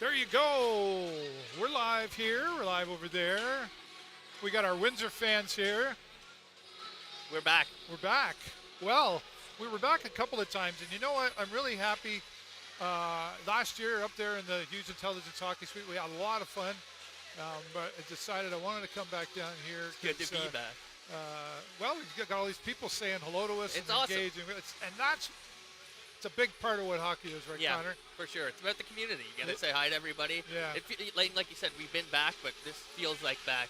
There you go. We're live here. We're live over there. We got our Windsor fans here. We're back. We're back. Well, we were back a couple of times, and you know what? I'm really happy. Last year up there in the Hughes Intelligence Hockey Suite, we had a lot of fun, but I decided I wanted to come back down here. It's good to be back. Well, we've got all these people saying hello to us. It's and awesome. engaging. And it's a big part of what hockey is, right, Yeah, Connor? for sure. It's about the community. You got to say hi to everybody. Yeah. Like you said, we've been back, but this feels like back.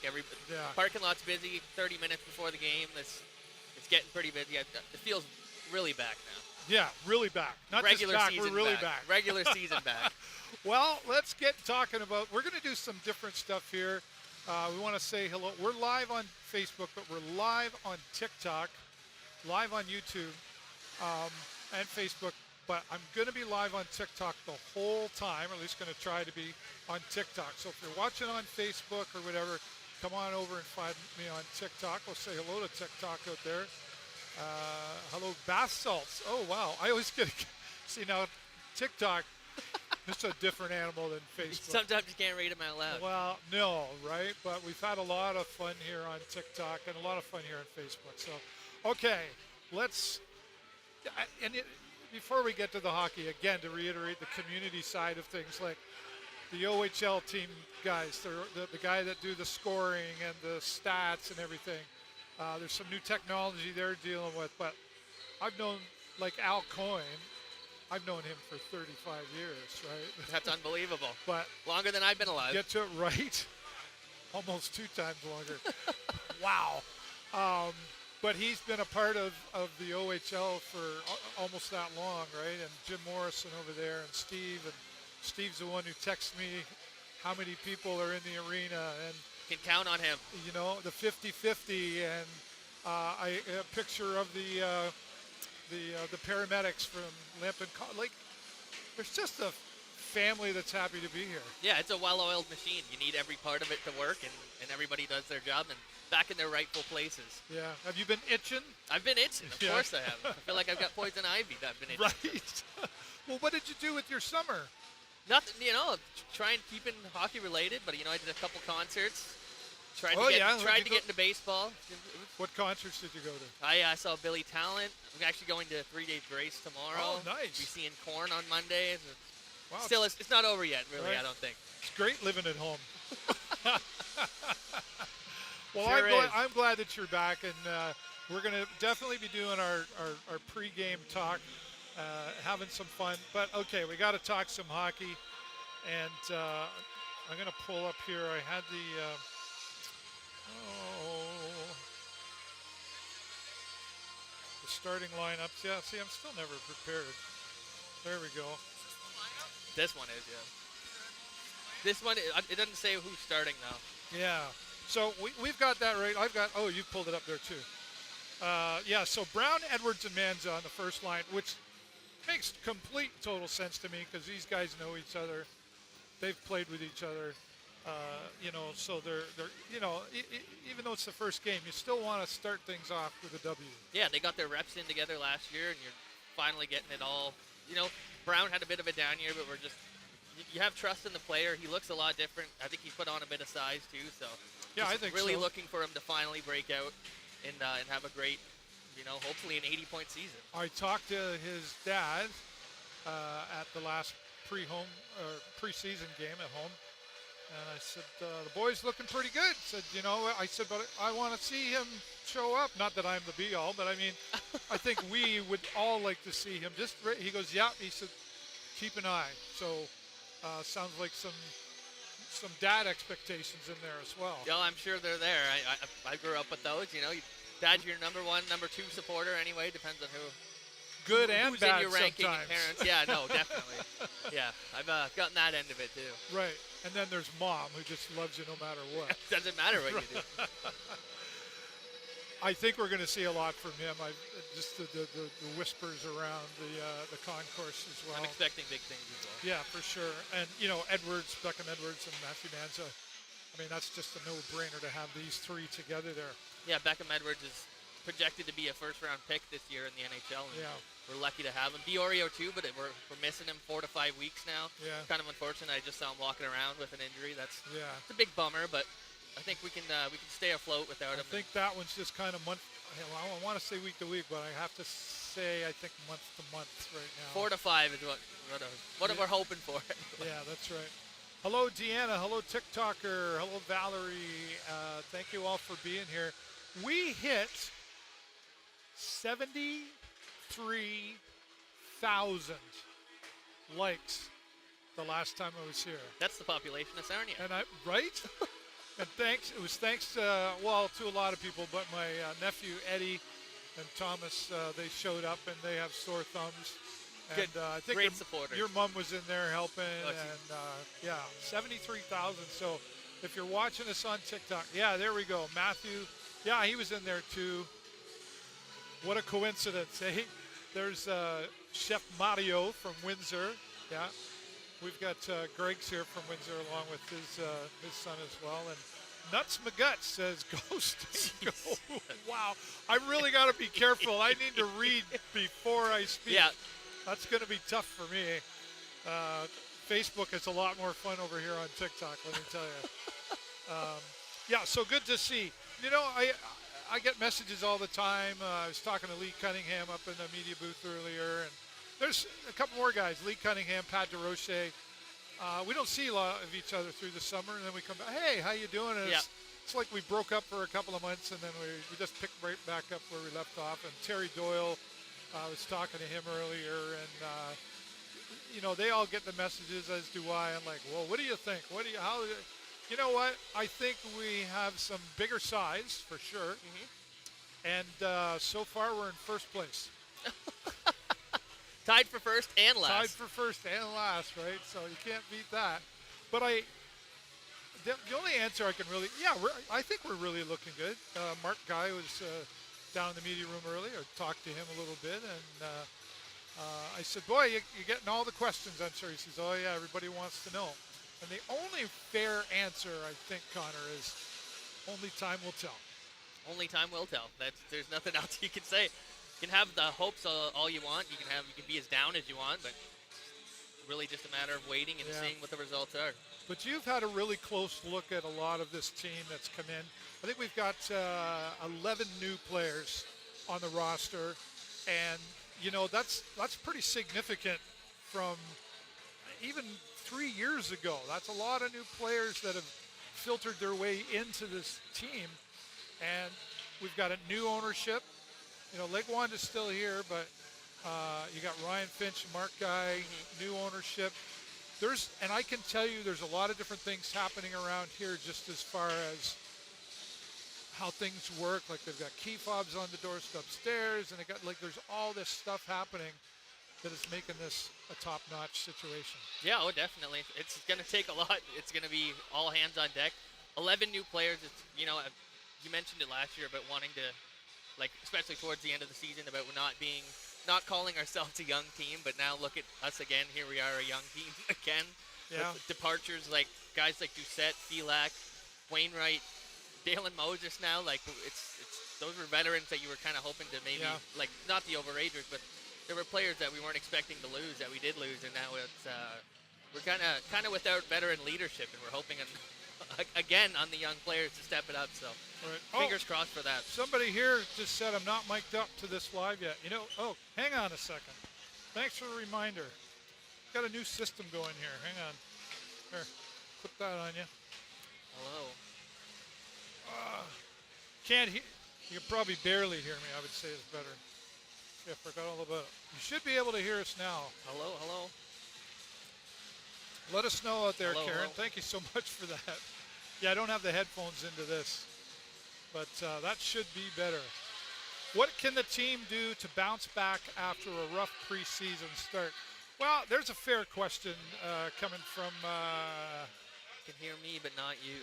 Parking lot's busy 30 minutes before the game. It's getting pretty busy. It feels really back now. Yeah, really back. Not regular just back, season we're really back. Regular season back. Well, let's get talking about, we're going to do some different stuff here. We want to say hello. We're live on Facebook, but we're live on TikTok, live on YouTube, and Facebook. But I'm going to be live on TikTok the whole time, or at least going to try to be on TikTok. So if you're watching on Facebook or whatever, come on over and find me on TikTok. We'll say hello to TikTok out there. Hello, bath salts. Oh, wow. I always see now, TikTok, it's a different animal than Facebook. Sometimes you can't read them out loud. Well, no, right? But we've had a lot of fun here on TikTok and a lot of fun here on Facebook. So, okay, before we get to the hockey, again, to reiterate the community side of things, like the OHL team guys, the guy that do the scoring and the stats and everything, there's some new technology they're dealing with. But I've known, like Al Coyne, I've known him for 35 years, right? That's unbelievable. But longer than I've been alive. Get to it right. Almost 2 times longer. Wow. But he's been a part of the OHL for almost that long, right? And Jim Morrison over there and Steve's the one who texts me how many people are in the arena. And can count on him. You know, the 50-50 and a picture of the paramedics from Limpin. Like, there's just a family that's happy to be here. Yeah, it's a well-oiled machine. You need every part of it to work, and everybody does their job and back in their rightful places. Yeah. Have you been itching? I've been itching. Of course I have. I feel like I've got poison ivy that I've been itching. Right. Well, what did you do with your summer? Nothing, try and keep it hockey related, but, I did a couple concerts. Tried to get into baseball. What concerts did you go to? I saw Billy Talent. I'm actually going to 3 Days Grace tomorrow. Oh, nice. We're seeing Korn on Monday. Wow. Still, it's not over yet, really, right. I don't think. It's great living at home. Well, sure I'm glad that you're back, and we're going to definitely be doing our pregame talk, having some fun. But, okay, we got to talk some hockey, and I'm going to pull up here. I had the starting lineups. Yeah, see, I'm still never prepared. There we go. This one is, yeah. This one, it doesn't say who's starting, though. Yeah. So we've got that right. You pulled it up there, too. Yeah, so Brown, Edwards, and Manza on the first line, which makes complete total sense to me because these guys know each other. They've played with each other. So they're even though it's the first game, you still want to start things off with a W. Yeah, they got their reps in together last year, and you're finally getting it all. Brown had a bit of a down year, but you have trust in the player. He looks a lot different. I think he put on a bit of size too. So yeah, I think really so. Looking for him to finally break out and have a great, hopefully an 80-point season. I talked to his dad at the last preseason game at home. And I said, the boy's looking pretty good. I said, but I want to see him show up. Not that I'm the be-all, but I mean, I think we would all like to see him. He goes, yeah. He said, keep an eye. So sounds like some dad expectations in there as well. Yeah, I'm sure they're there. I grew up with those. Dad's your number 1, number 2 supporter anyway. Depends on who. Good and who's bad in your ranking sometimes. Parents. Yeah, no, definitely. Yeah, I've gotten that end of it too. Right, and then there's mom who just loves you no matter what. Doesn't matter what you do. I think we're going to see a lot from him. Just the whispers around the concourse as well. I'm expecting big things as well. Yeah, for sure. And Edwards, Beckham Edwards, and Matthew Manza. I mean, that's just a no-brainer to have these three together there. Yeah, Beckham Edwards is projected to be a first-round pick this year in the NHL. And Yeah. we're lucky to have him. Diorio too, but we're missing him 4 to 5 weeks now. Yeah. Kind of unfortunate. I just saw him walking around with an injury. It's Yeah. a big bummer, but I think we can stay afloat without him. I think that one's just kind of month. I want to say week to week, but I have to say I think month to month right now. 4 to 5 is what we're hoping for. Yeah, that's right. Hello, Deanna. Hello, TikToker. Hello, Valerie. Thank you all for being here. We hit 73,000 likes the last time I was here. That's the population of Sarnia. And right? And it was thanks to a lot of people, but my nephew Eddie and Thomas, they showed up and they have sore thumbs. And Good. I think Great supporters. your mom was in there helping, Oh, and 73,000. So if you're watching us on TikTok, there we go. Matthew, he was in there too. What a coincidence, eh? There's Chef Mario from Windsor. Yeah, we've got Greg's here from Windsor along with his son as well. And Nuts McGuts says, "Go Sting, go!" Wow, I really got to be careful. I need to read before I speak. Yeah. That's going to be tough for me. Facebook is a lot more fun over here on TikTok, let me tell you. So good to see. You know, I get messages all the time. I was talking to Lee Cunningham up in the media booth earlier, and there's a couple more guys, Lee Cunningham, Pat DeRoche. We don't see a lot of each other through the summer, and then we come back, hey, how you doing? And it's like we broke up for a couple of months, and then we just picked right back up where we left off. And Terry Doyle, I was talking to him earlier, and they all get the messages, as do I. I'm like, well, what do you think? You know what? I think we have some bigger size for sure, and so far we're in first place. Tied for first and last. Tied for first and last, right? So you can't beat that. But the only answer I can really, I think we're really looking good. Mark Guy was down in the media room earlier. I talked to him a little bit, and I said, boy, you're getting all the questions, I'm sure. He says, oh, yeah, everybody wants to know. And the only fair answer, I think, Connor, is only time will tell. Only time will tell. There's nothing else you can say. You can have the hopes all you want. You can be as down as you want, but it's really just a matter of waiting and seeing what the results are. But you've had a really close look at a lot of this team that's come in. I think we've got 11 new players on the roster, and that's pretty significant from even 3 years ago. That's a lot of new players that have filtered their way into this team, and we've got a new ownership. Legwand is still here, but you got Ryan Finch, Mark Guy, new ownership. And I can tell you there's a lot of different things happening around here just as far as how things work. Like they've got key fobs on the doors upstairs, and there's all this stuff happening that is making this a top-notch situation. Yeah, definitely. It's going to take a lot. It's going to be all hands on deck. 11 new players. It's, you mentioned it last year about wanting to, especially towards the end of the season, about not calling ourselves a young team, but now look at us again. Here we are, a young team again. Yeah. With departures like guys like Doucette, Felak, Wainwright, Dalen Moses now. It's those were veterans that you were kind of hoping to maybe, not the overagers, but there were players that we weren't expecting to lose that we did lose, and now we're kind of without veteran leadership, and we're hoping again on the young players to step it up. So fingers crossed for that. Somebody here just said I'm not mic'd up to this live yet. Hang on a second. Thanks for the reminder. Got a new system going here. Hang on. Here, put that on you. Hello. Can't hear. You can probably barely hear me. I would say it's better. I forgot all about it. You should be able to hear us now. Hello. Let us know out there, Hello. Karen. Thank you so much for that. Yeah, I don't have the headphones into this, but that should be better. What can the team do to bounce back after a rough preseason start? Well, there's a fair question coming from... can hear me, but not you.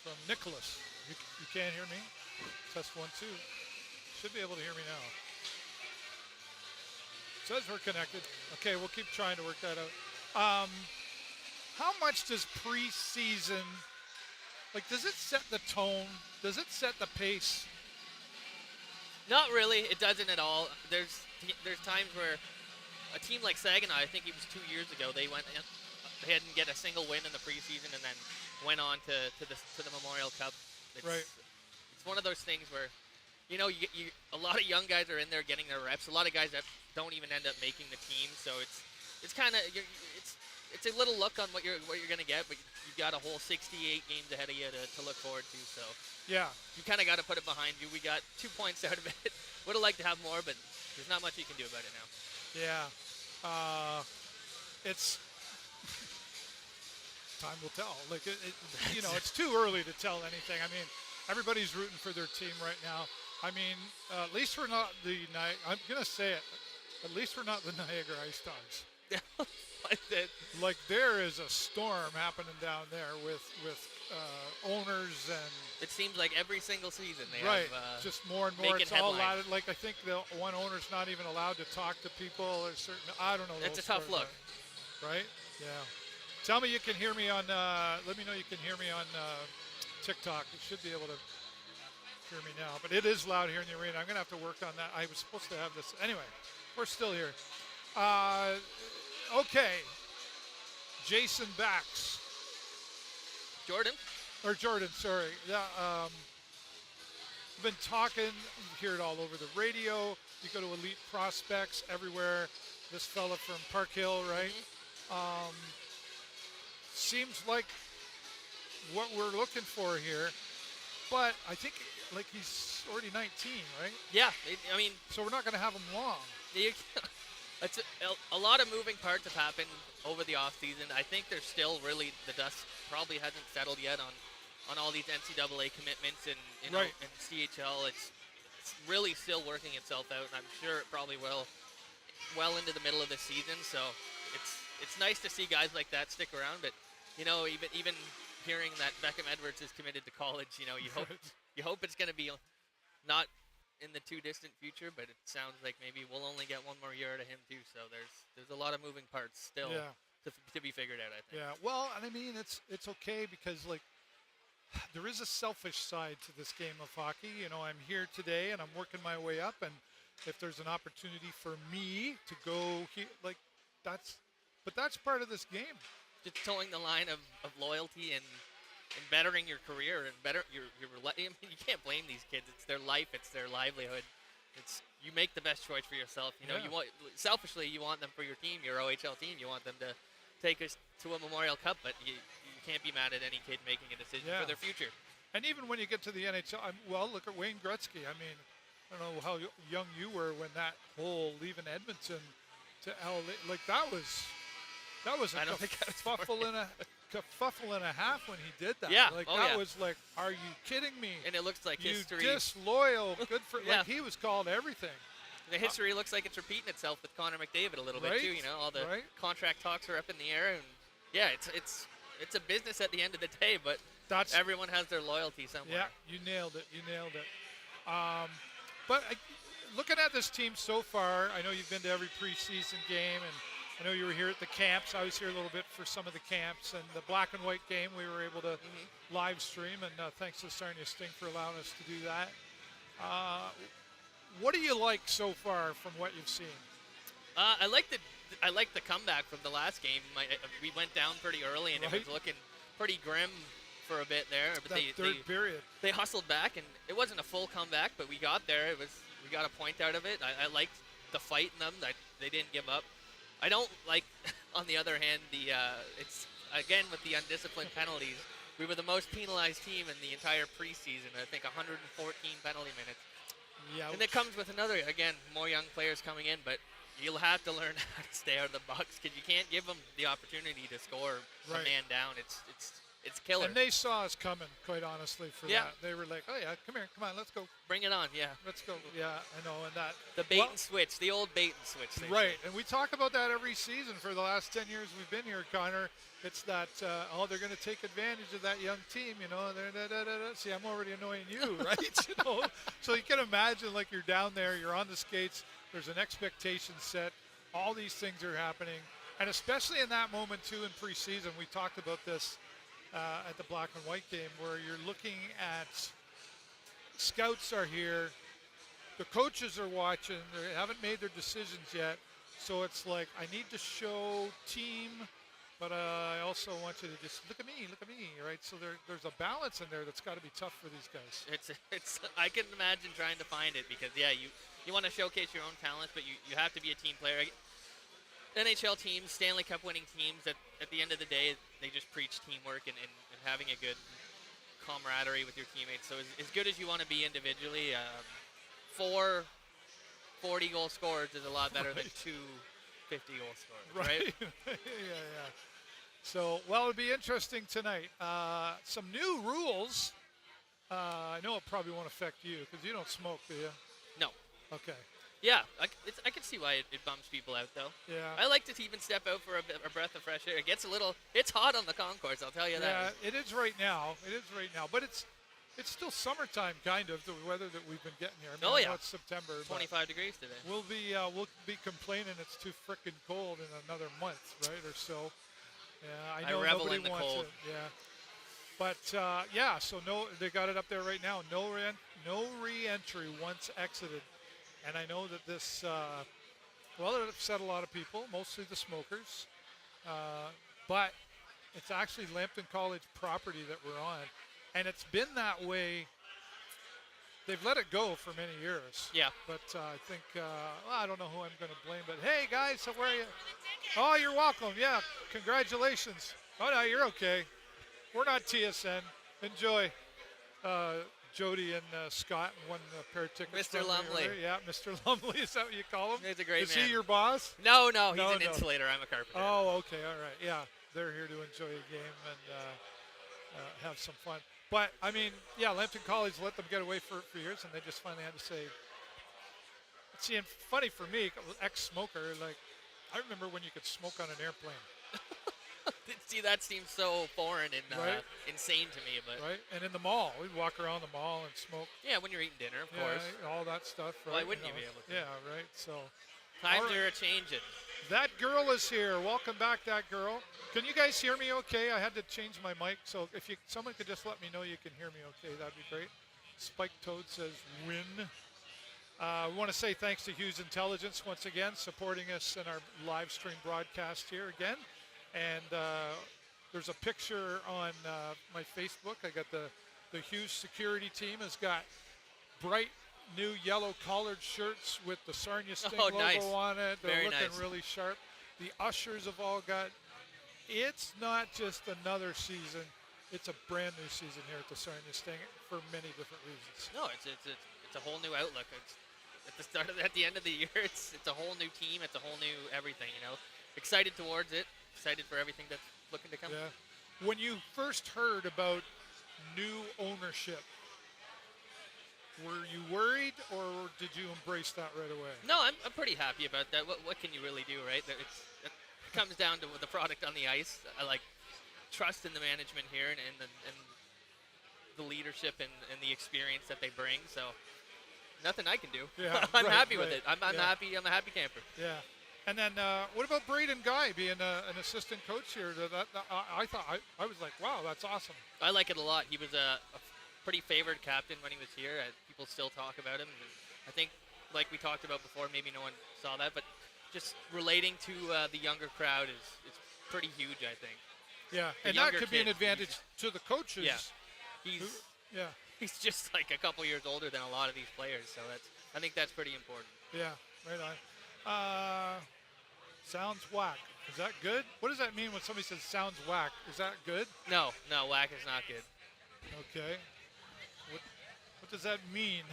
From Nicholas. You can't hear me? Test 1, 2. Should be able to hear me now. Says we're connected. Okay, we'll keep trying to work that out. How much does preseason like, does it set the tone? Does it set the pace? Not really. It doesn't at all. There's times where a team like Saginaw, I think it was 2 years ago, they hadn't get a single win in the preseason and then went on to the Memorial Cup. Right. It's one of those things where, you know, a lot of young guys are in there getting their reps. A lot of guys that don't even end up making the team. So it's kind of it's a little look on what you're gonna get, but you've got a whole 68 games ahead of you to look forward to. So yeah, you kind of got to put it behind you. We got 2 points out of it. Would have liked to have more, but there's not much you can do about it now. Yeah, it's time will tell. Like you know, it's too early to tell anything. I mean, everybody's rooting for their team right now. I mean, at least we're not I'm gonna say it. At least we're not the Niagara Ice Dogs. Like there is a storm happening down there with owners, and it seems like every single season they have just more and more. It's all headlines. allowed. Like I think the one owner's not even allowed to talk to people or certain. I don't know. It's a tough look, right? Yeah. Tell me you can hear me on. Let me know you can hear me on TikTok. You should be able to hear me now, but it is loud here in the arena. I'm gonna have to work on that. I was supposed to have this anyway. We're still here. Okay. Jason Bax. Jordan, sorry. Yeah. I've been talking. You hear it all over the radio. You go to Elite Prospects everywhere. This fella from Park Hill, right? Mm-hmm. Seems like what we're looking for here. But I think like he's already 19, right? Yeah. So we're not going to have him long. It's a lot of moving parts have happened over the offseason. I think there's still really the dust probably hasn't settled yet on all these NCAA commitments and and CHL. It's really still working itself out, and I'm sure it probably will well into the middle of the season. So it's nice to see guys like that stick around. But you know, even hearing that Beckham Edwards is committed to college, you know, you hope it's going to be not in the too distant future, but it sounds like maybe we'll only get one more year out of him too. So there's a lot of moving parts still to be figured out, I think. Yeah. Well, and I mean it's okay because like there is a selfish side to this game of hockey. You know, I'm here today and I'm working my way up, and if there's an opportunity for me to go here, like that's part of this game. Just towing the line of loyalty and bettering your career and I mean, you can't blame these kids. It's their life. It's their livelihood. You make the best choice for yourself. You know, selfishly you want them for your team, your OHL team. You want them to take us to a Memorial Cup, but you can't be mad at any kid making a decision for their future. And even when you get to the NHL, look at Wayne Gretzky. I mean, I don't know how young you were when that whole leaving Edmonton to LA, like that was a kerfuffle and a half when he did that. Yeah. That was like, are you kidding me? And it looks like history. You disloyal. Good for like he was called everything. The history looks like it's repeating itself with Connor McDavid a little bit too. You know, all the contract talks are up in the air, and it's a business at the end of the day. But everyone has their loyalty somewhere. Yeah, you nailed it. But looking at this team so far, I know you've been to every preseason game, and I know you were here at the camps. I was here a little bit for some of the camps, and the black and white game we were able to live stream, and thanks to Sarnia Sting for allowing us to do that. What do you like so far from what you've seen? I like the comeback from the last game. We went down pretty early, and it was looking pretty grim for a bit there. But third period. They hustled back, and it wasn't a full comeback, but we got there. We got a point out of it. I liked the fight in them. That they didn't give up. I don't like, on the other hand, it's again with the undisciplined penalties. We were the most penalized team in the entire preseason. I think 114 penalty minutes. Yeah. And it comes with more young players coming in, but you'll have to learn how to stay out of the box because you can't give them the opportunity to score a man down. It's killer. And they saw us coming, quite honestly, for that. They were like, oh, yeah, come on, let's go. Bring it on, let's go. Yeah, I know. And that. The bait and switch, the old bait and switch. Right, and we talk about that every season for the last 10 years we've been here, Connor. It's that, they're going to take advantage of that young team, you know. See, I'm already annoying you, right? You know? So you can imagine, like, you're down there, you're on the skates, there's an expectation set, all these things are happening. And especially in that moment, too, in preseason, we talked about this. at the black and white game, where you're looking at scouts are here, the coaches are watching, they haven't made their decisions yet. So it's like, I need to show team, but I also want you to just look at me, right? So there's a balance in there that's got to be tough for these guys. It's I can imagine trying to find it because, yeah, you want to showcase your own talent, but you have to be a team player. NHL teams, Stanley Cup winning teams, at the end of the day, they just preach teamwork and having a good camaraderie with your teammates. So as good as you want to be individually, 4 40-goal scorers is a lot better than 2 50-goal scorers, right? Yeah. So, well, it'll be interesting tonight. Some new rules. I know it probably won't affect you because you don't smoke, do you? No. Okay. Yeah, I can see why it bums people out, though. Yeah. I like to even step out for a breath of fresh air. It gets it's hot on the concourse, I'll tell you that. Yeah, it is right now. But it's still summertime, kind of, the weather that we've been getting here. I mean, I know it's September. 25 degrees today. We'll be complaining it's too frickin' cold in another month, right, or so. Yeah, I know revel nobody in the wants cold. it. Yeah. But so they got it up there right now. No re-entry once exited, and I know that this it upset a lot of people, mostly the smokers. But it's actually Lambton College property that we're on, and it's been that way. They've let it go for many years. Yeah. But I think I don't know who I'm going to blame. But hey, guys, so where are you? Oh, you're welcome. Yeah, congratulations. Oh no, you're okay. We're not TSN. Enjoy. Jody and Scott won a pair of tickets. Mr. Lumley. Yeah, Mr. Lumley. Is that what you call him? He's a great man. Is he your boss? No, he's an insulator. I'm a carpenter. Oh, okay, all right. Yeah, they're here to enjoy a game and have some fun. But, I mean, yeah, Lambton College let them get away for years, and they just finally had to say, see, and funny for me, ex-smoker, like, I remember when you could smoke on an airplane. See, that seems so foreign and right? Insane to me. But right, and in the mall. We'd walk around the mall and smoke. Yeah, when you're eating dinner, of course. All that stuff. Right? Why wouldn't you be able to? Yeah, right. So times are a-changing. That girl is here. Welcome back, that girl. Can you guys hear me okay? I had to change my mic, so if someone could just let me know you can hear me okay, that'd be great. Spike Toad says win. We want to say thanks to Hughes Intelligence once again, supporting us in our live stream broadcast here again. And there's a picture on my Facebook. I got the Hughes security team has got bright new yellow collared shirts with the Sarnia Sting logo on it. They're looking really sharp. The ushers have all got. It's not just another season. It's a brand new season here at the Sarnia Sting for many different reasons. No, it's a whole new outlook. It's at the end of the year, it's a whole new team. It's a whole new everything. Excited towards it. Excited for everything that's looking to come. Yeah. When you first heard about new ownership, were you worried or did you embrace that right away? No, I'm pretty happy about that. What can you really do, right? It comes down to the product on the ice. I like trust in the management here and the leadership and the experience that they bring. So nothing I can do. Yeah, I'm happy with it. I'm happy. I'm a happy camper. Yeah. And then what about Braden Guy being an assistant coach here? I thought I was like, wow, that's awesome. I like it a lot. He was a pretty favored captain when he was here. People still talk about him. And I think, like we talked about before, maybe no one saw that, but just relating to the younger crowd is pretty huge, I think. Yeah, and that could be an advantage to the coaches. Yeah, he's just like a couple years older than a lot of these players, so I think that's pretty important. Yeah, right on. Sounds whack. Is that good? What does that mean when somebody says sounds whack? Is that good? No, whack is not good. Okay. What does that mean?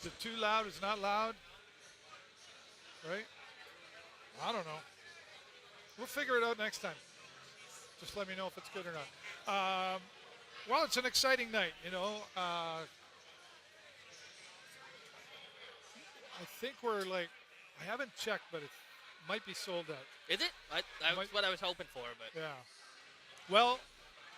Is it too loud? Is it not loud? Right? I don't know. We'll figure it out next time. Just let me know if it's good or not. Well, it's an exciting night, I think we're like, I haven't checked, but it might be sold out. Is it? That's what I was hoping for, but. Yeah. Well,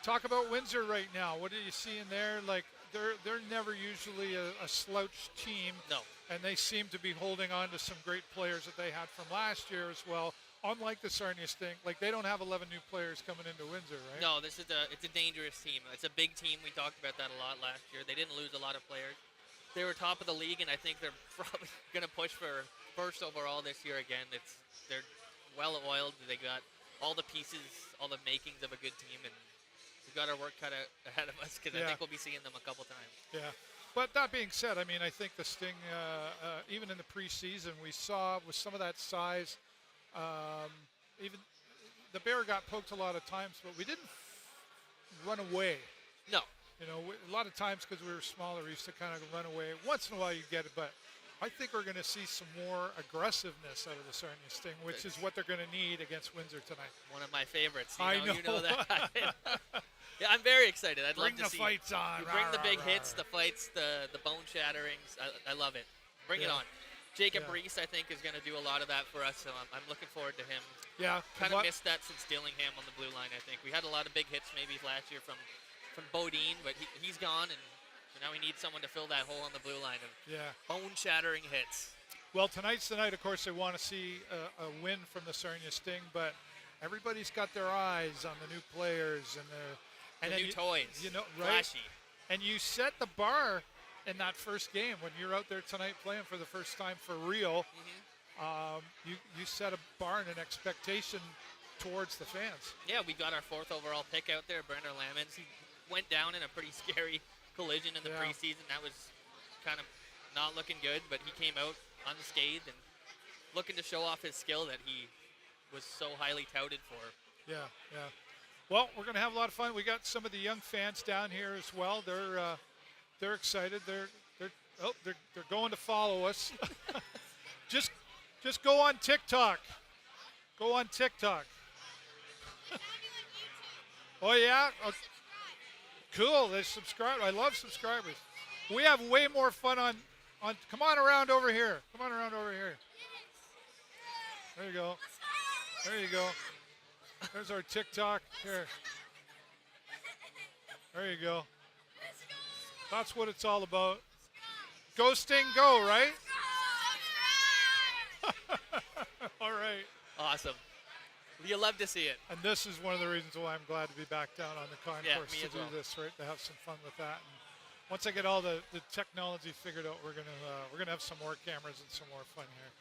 talk about Windsor right now. What are you seeing there? Like, they're never usually a slouch team. No. and they seem to be holding on to some great players that they had from last year as well. Unlike the Sarnia Sting, like they don't have 11 new players coming into Windsor, right? No, it's a dangerous team. It's a big team. We talked about that a lot last year. They didn't lose a lot of players. They were top of the league, and I think they're probably going to push for first overall this year again. They're well oiled. They got all the pieces, all the makings of a good team, and we've got our work cut out ahead of us because I think we'll be seeing them a couple times. Yeah. But that being said, I mean, I think the Sting, even in the preseason, we saw with some of that size. Even the Bear got poked a lot of times, but we didn't run away. No. You know, a lot of times because we were smaller, we used to kind of run away. Once in a while you get it, but I think we're going to see some more aggressiveness out of the Sarnia Sting, which is what they're going to need against Windsor tonight. One of my favorites. I know. You know that. Yeah, I'm very excited. I'd love to see Bring the fights on. You bring the big hits, the fights, the bone shatterings. I love it. Bring it on. Jacob Reese, I think, is going to do a lot of that for us, so I'm looking forward to him. Yeah. Kind of missed that since Dillingham on the blue line, I think. We had a lot of big hits maybe last year from Bodine, but he's gone, and now we need someone to fill that hole on the blue line of bone-shattering hits. Well, tonight's the night, of course, they want to see a win from the Sarnia Sting, but everybody's got their eyes on the new players and the new toys, you know, right? Flashy. And you set the bar in that first game when you're out there tonight playing for the first time for real. You set a bar and an expectation towards the fans. Yeah, we got our 4th overall pick out there, Brendan Lamens. He went down in a pretty scary collision in the preseason. That was kind of not looking good, but he came out unscathed and looking to show off his skill that he was so highly touted for. Yeah. Well, we're going to have a lot of fun. We got some of the young fans down here as well. They're excited. They're going to follow us. just go on TikTok. Go on TikTok. Oh yeah. Okay. Cool. They subscribe. I love subscribers. We have way more fun on. Come on around over here. Come on around over here. There you go. There you go. There's our TikTok. Here. There you go. That's what it's all about. Go Sting, go, right? All right. Awesome. You love to see it. And this is one of the reasons why I'm glad to be back down on the concourse to do this, right? To have some fun with that. And once I get all the technology figured out, we're gonna have some more cameras and some more fun here.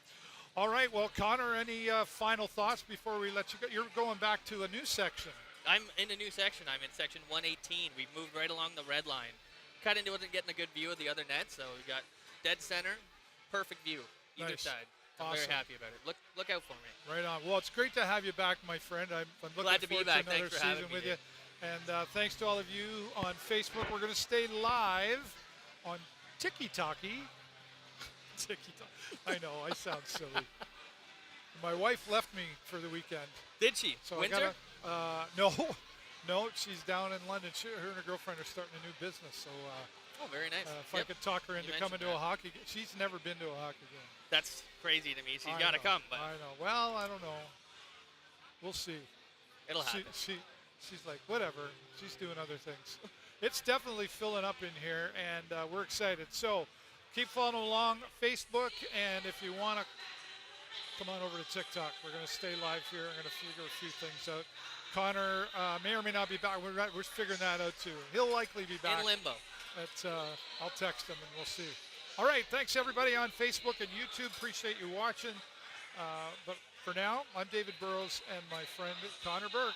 All right. Well, Connor, any final thoughts before we let you go? You're going back to a new section. I'm in a new section. I'm in section 118. We've moved right along the red line. Kind of wasn't getting a good view of the other net, so we got dead center, perfect view either side. I'm very happy about it. Look out for me. Right on. Well, it's great to have you back, my friend. I'm looking glad to be back. To another season with you. And thanks to all of you on Facebook. We're going to stay live on Tiki-Taki. Tiki-Taki. I know, I sound silly. My wife left me for the weekend. Did she? So Windsor? No, she's down in London. Her and her girlfriend are starting a new business. So very nice. If I could talk her into coming to a hockey game. She's never been to a hockey game. That's crazy to me. She's got to come. But I know. Well, I don't know. We'll see. It'll happen. She's like, whatever. She's doing other things. It's definitely filling up in here, and we're excited. So keep following along Facebook, and if you want to come on over to TikTok, we're going to stay live here. I'm going to figure a few things out. Connor may or may not be back. We're figuring that out, too. He'll likely be back. In limbo. I'll text him, and we'll see. All right, thanks, everybody on Facebook and YouTube. Appreciate you watching. But for now, I'm David Burrows and my friend Connor Burke.